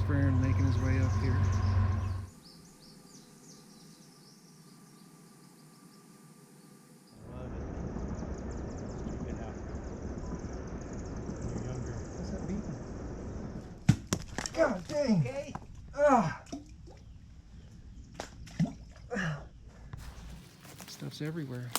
transferring, making his way up here. What's that beeping? God dang! Okay. Stuff's everywhere.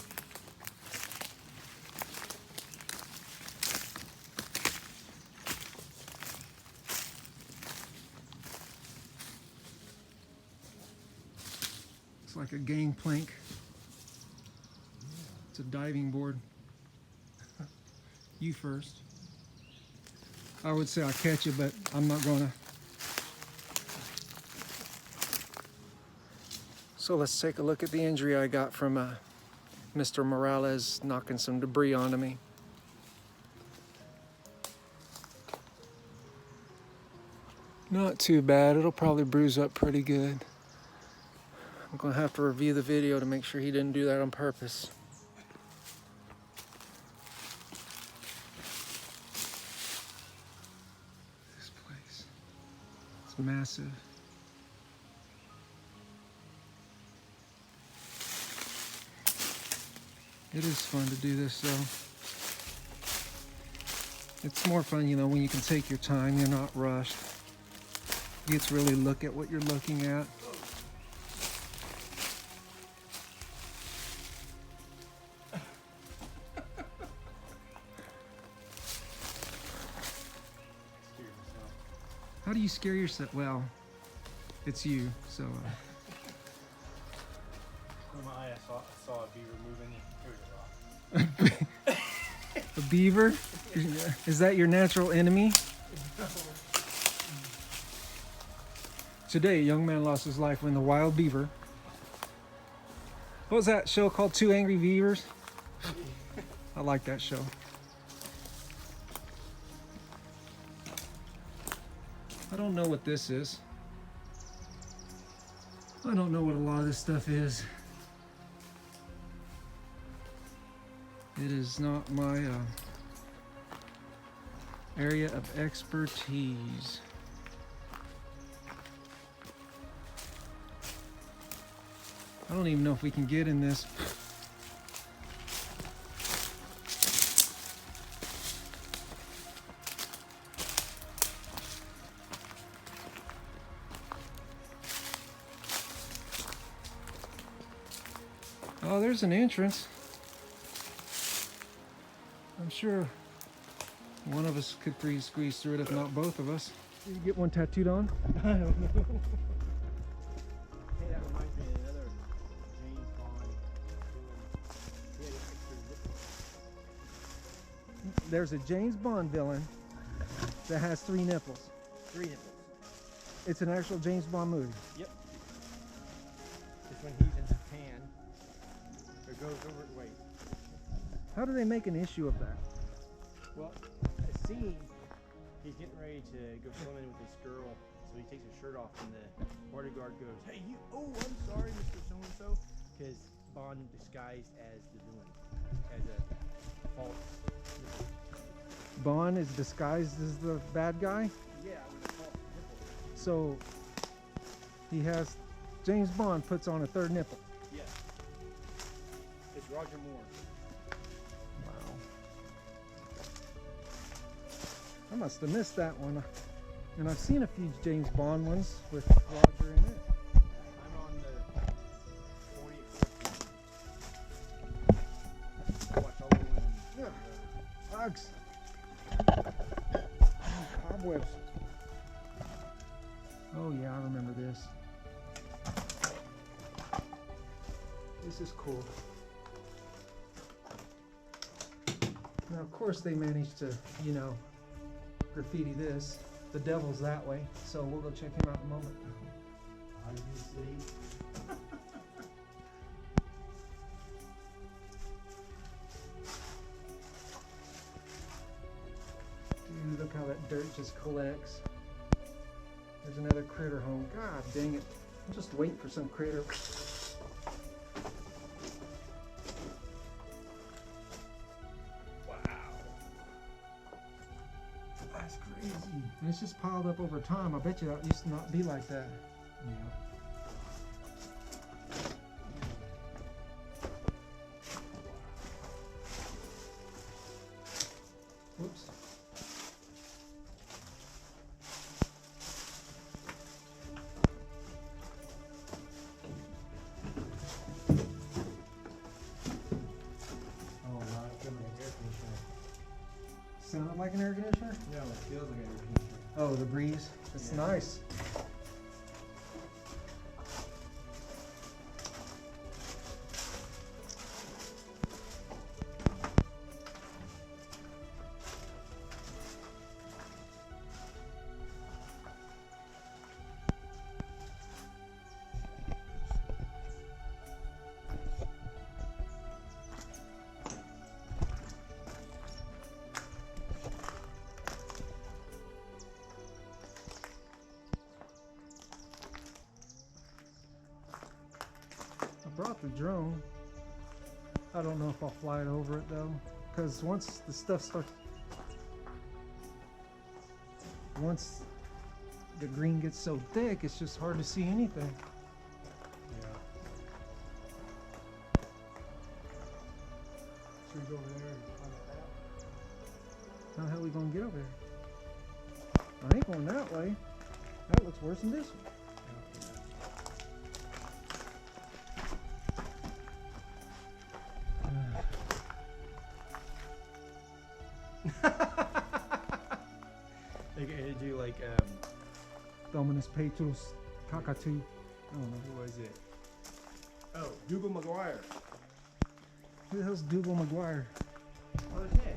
It's like a gangplank. It's a diving board. You first. I would say I'll catch you, but I'm not gonna. So let's take a look at the injury I got from Mr. Morales knocking some debris onto me. Not too bad. It'll probably bruise up pretty good. I'm gonna have to review the video to make sure he didn't do that on purpose. This place, it's massive. It is fun to do this though. It's more fun, you know, when you can take your time, you're not rushed. You get to really look at what you're looking at. How do you scare yourself? Well, it's you, so. I saw a beaver moving. Here we go. A beaver? Is that your natural enemy? Today, a young man lost his life when the wild beaver. What was that show called? Two Angry Beavers? I like that show. I don't know what this is. I don't know what a lot of this stuff is. It is not my area of expertise. I don't even know if we can get in this. Oh, there's an entrance. I'm sure one of us could squeeze through it, if not both of us. Did you get one tattooed on? I don't know. Hey, that reminds me of another James Bond villain. There's a James Bond villain that has 3 nipples. 3 nipples. It's an actual James Bond movie. Yep. It's when he's in Japan. Or goes over. Wait. How do they make an issue of that? Well, a scene. He's getting ready to go swimming with this girl, so he takes his shirt off, and the bodyguard goes, "Hey, you! Oh, I'm sorry, Mr. So-and-so," because Bond disguised as the villain, as a false. Bond is disguised as the bad guy? Yeah, with a false nipple. So he has, James Bond puts on a 3rd nipple. Yeah. It's Roger Moore. Wow. I must have missed that one. And I've seen a few James Bond ones with Roger in it. I'm on the 40th. I watch all of them. Yeah. Bugs. Cobwebs. Oh yeah, I remember this. This is cool. Now of course they managed to, you know, graffiti this. The devil's that way, so we'll go check him out in a moment. Obviously. Dude, look how that dirt just collects. There's another critter home. God dang it. I'm just waiting for some critter. Wow. That's crazy. That's it's just piled up over time. I bet you that used to not be like that. Yeah. Whoops. Oh, wow, it's like an air conditioner. Sounded like an air conditioner? No, it feels like an air conditioner. Oh, the breeze. It's Yeah. nice. I brought the drone. I don't know if I'll fly it over it though, because once the stuff starts, once the green gets so thick, it's just hard to see anything. Yeah. Should we go over there and find that out? How the hell are we gonna get over there? I ain't going that way. That looks worse than this one. They could do like Dominus Pt.2 Kkatu. I don't know. who was it? Oh, Dougal McGuire. Who the hell's Dougal McGuire? Oh, there's him.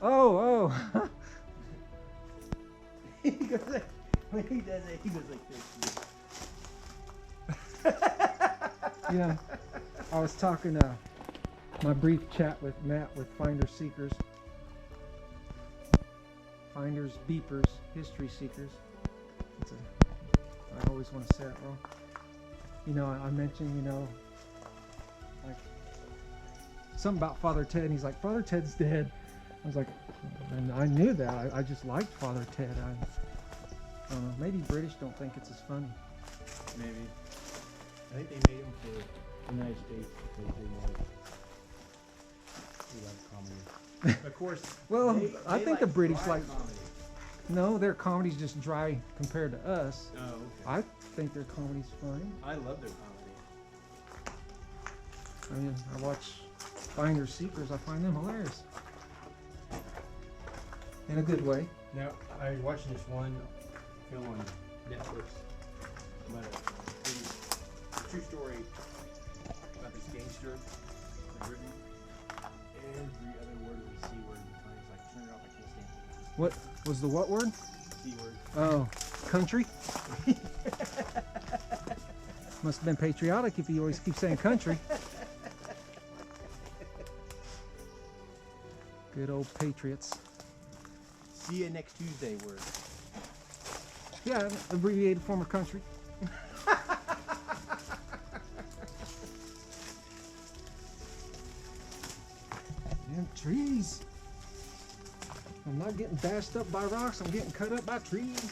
Oh, oh. He goes like, when he does it, he goes like this. You know, I was talking my brief chat with Matt with Finders Seekers. Finders Beepers, History Seekers. I always want to say it wrong. You know, I mentioned, you know, like something about Father Ted, and he's like, Father Ted's dead. I was like, and I knew that. I just liked Father Ted. I don't know. Maybe British don't think it's as funny. Maybe. I think they made him for the United States because they love comedy. Of course. Well, they I think the British dry like. comedy. No, their comedy's just dry compared to us. Oh, okay. I think their comedy's funny. I love their comedy. I mean, I watch Finders Seekers. I find them hilarious. In a good way. Now, I was watching this one film on Netflix about a true story about this gangster in Britain. Every other word was a C word. It's like, turn it off, I can't stand it. What was the what word? C word. Oh, country? Must have been patriotic if you always keep saying country. Good old patriots. See you next Tuesday word. Yeah, abbreviated form of country. Damn trees. I'm not getting bashed up by rocks, I'm getting cut up by trees.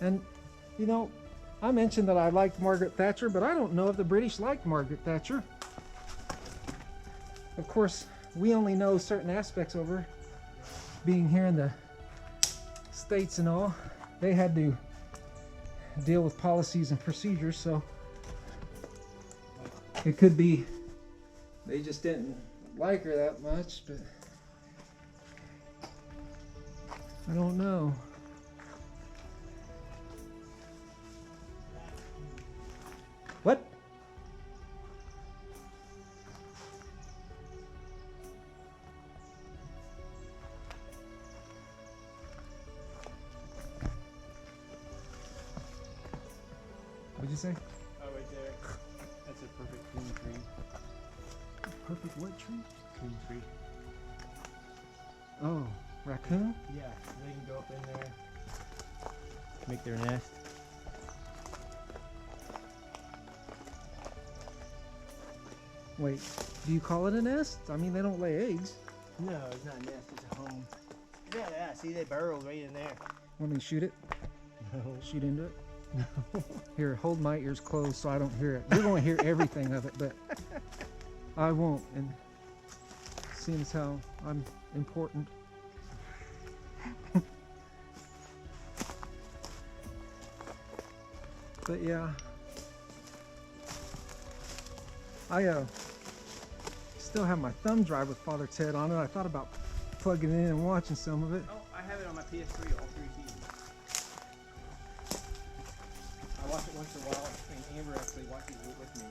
And, you know, I mentioned that I liked Margaret Thatcher, but I don't know if the British liked Margaret Thatcher. Of course, we only know certain aspects of her. Being here in the States and all, they had to deal with policies and procedures, so it could be they just didn't like her that much, but I don't know. What? What'd you say? Oh, right there. That's a perfect clean tree. Perfect what tree? Clean tree. Oh, raccoon? Yeah, they can go up in there, make their nest. Wait, do you call it a nest? I mean, they don't lay eggs. No, it's not a nest. It's a home. Yeah, yeah. See, they burrowed right in there. Want me to shoot it? No. Shoot into it? No. Here, hold my ears closed so I don't hear it. You're going to hear everything of it, but I won't. And seeing as how I'm important. But yeah, I still have my thumb drive with Father Ted on it. I thought about plugging it in and watching some of it. Oh, I have it on my PS3, all 3 keys. I watch it once in a while, and Amber actually watches it with me.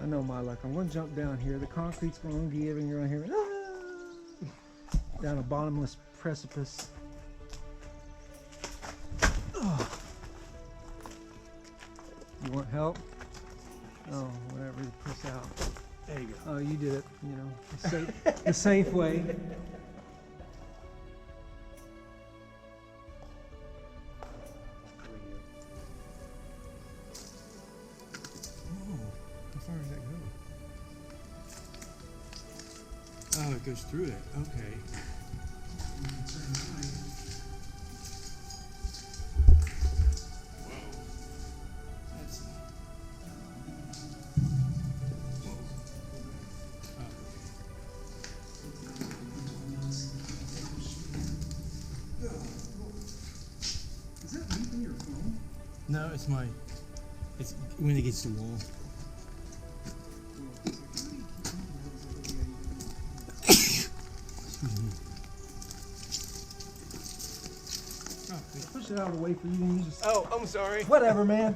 I know my luck. I'm going to jump down here. The concrete's going to give, and you're going to hear it. Down a bottomless precipice. Ugh. You want help? Oh, whatever. You push out. There you go. Oh, you did it. You know, the safe way. Oh, it goes through it. Okay. That's. Is that leaving your phone? No, it's my. It's when it gets to the wall. Push it out of the way for you and you just. Oh, I'm sorry. Whatever, man.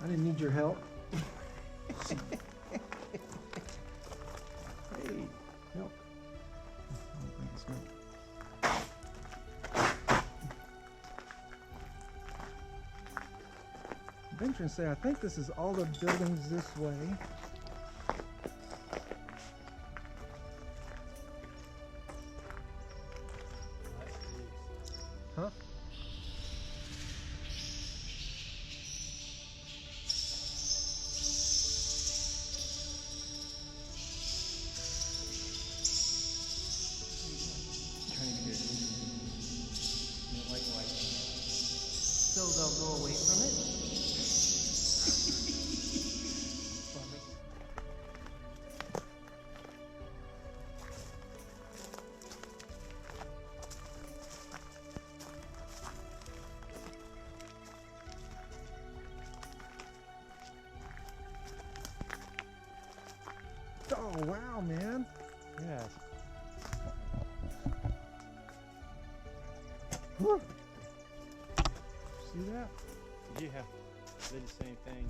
I didn't need your help. Hey, Help. I don't think it's good. I'm venturing to say I think this is all the buildings this way. Huh? So they'll go away from it? Oh, wow, man. yes. Whew. See that? Yeah. They did the same thing.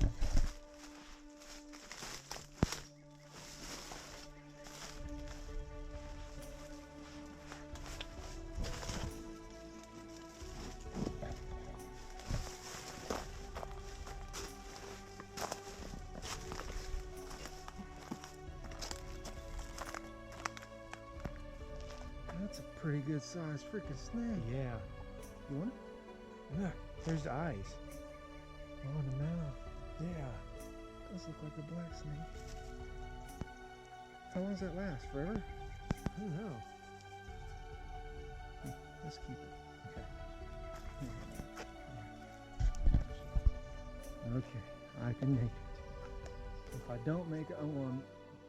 That's a pretty good sized freaking snake. Yeah. You want it? Look, there's the eyes. Oh, in the mouth. Yeah. Does look like a black snake. How long does that last? Forever? I don't know. Let's keep it. Okay, I can make it. If I don't make it, I'm going to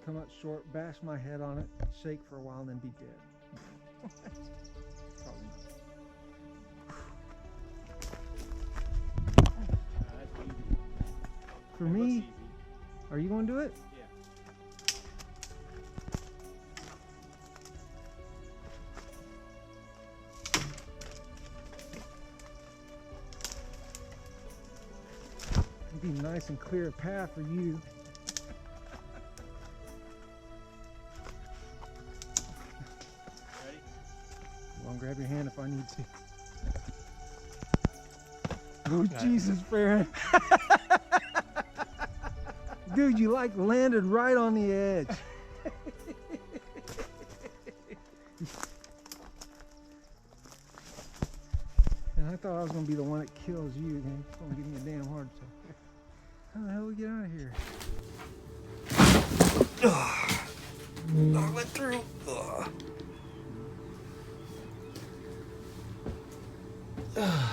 come up short, bash my head on it, shake for a while, and then be dead. Probably not. That's easy. For It looks me, easy. are you going to do it? Yeah. It'd be nice and clear path for you. Ready? I'll grab your hand if I need to. Oh, Got it. Jesus, Farron. Dude, you like landed right on the edge. And I thought I was gonna be the one that kills you, man. It's gonna give me a damn heart attack. How the hell we get out of here? I went through. Ugh.